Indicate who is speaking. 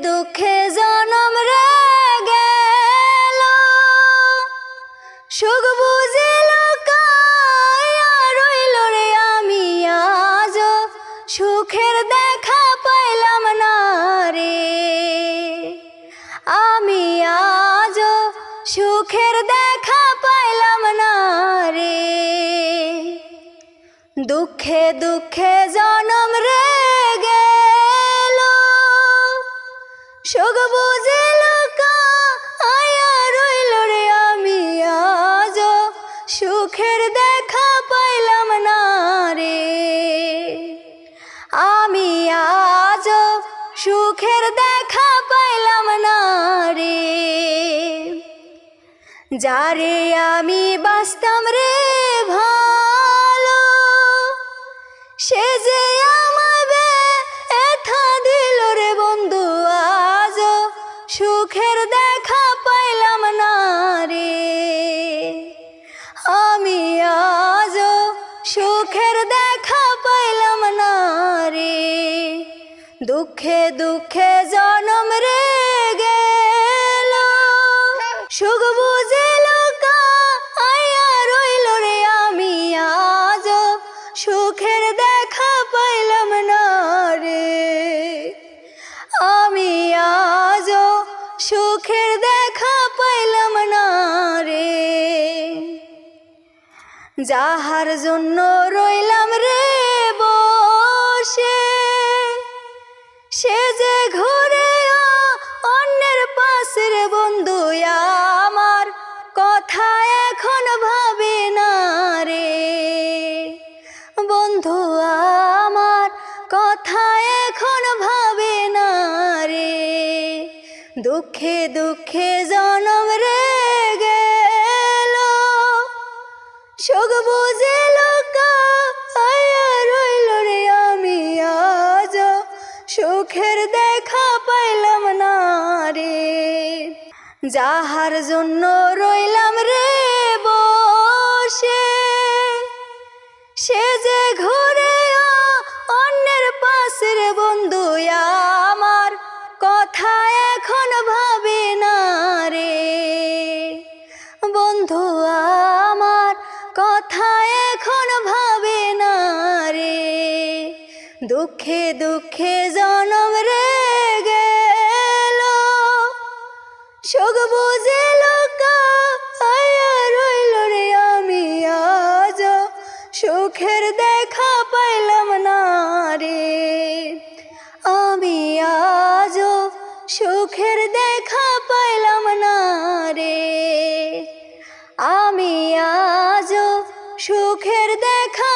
Speaker 1: দুঃখে জনম রে গেল, সুখ বুঝে লুকাইয়া রইল রে। আমি আজ সুখের দেখা পাইলাম না রে, আমি আজ সুখের দেখা পাইলাম না রে। দুঃখে দুঃখে জনম রে গেল, সুখ বুঝে লুকাইয়া রইল রে। আমি আজ সুখের দেখা পাইলাম না রে, আমি আজ সুখের দেখা পাইলাম না রে। যারে আমি বাসতাম রে ভালো, সে যে আমায় ব্যথা দিল রে বন্ধু। আজ সুখের দেখা পাইলাম না রে, আমি আজ সুখের দেখা পাইলাম না রে। দুঃখে দুঃখে জনম রে গেল, সুখ বুঝে লুকাইয়া রইল রে। আমি আজ সুখের দেখা পাইলাম না রে, আমি আজ সুখের দেখা পাইলাম না রে। যাহার জন্য রইলাম রে বসে, সে যে ঘুরে অন্যের পাশে রে বন্ধু। আমার কথা এখন ভাবে না রে বন্ধু, আমার কথা এখন ভাবে না রে। দুঃখে দুঃখে জনম রে গেল, সুখ বুঝে লুকাইয়া রইল রে। আমি আজ সুখের দেখা পাইলাম না রে, যাহার জন্য রইলাম রে বসে, সে যে ঘুরে অন্যের পাশে রে বন্ধু। আমার কথা এখন ভাবে না রে বন্ধু, আমার কথা এখন ভাবে না রে। দুঃখে দুঃখে জনম রে গেল, সুখ বুঝে লুকাইয়া রইল রে। আমি আজ সুখের দেখা পাইলাম না রে, আমি আজ সুখের দেখা পাইলাম না রে, আমি আজ সুখের দেখা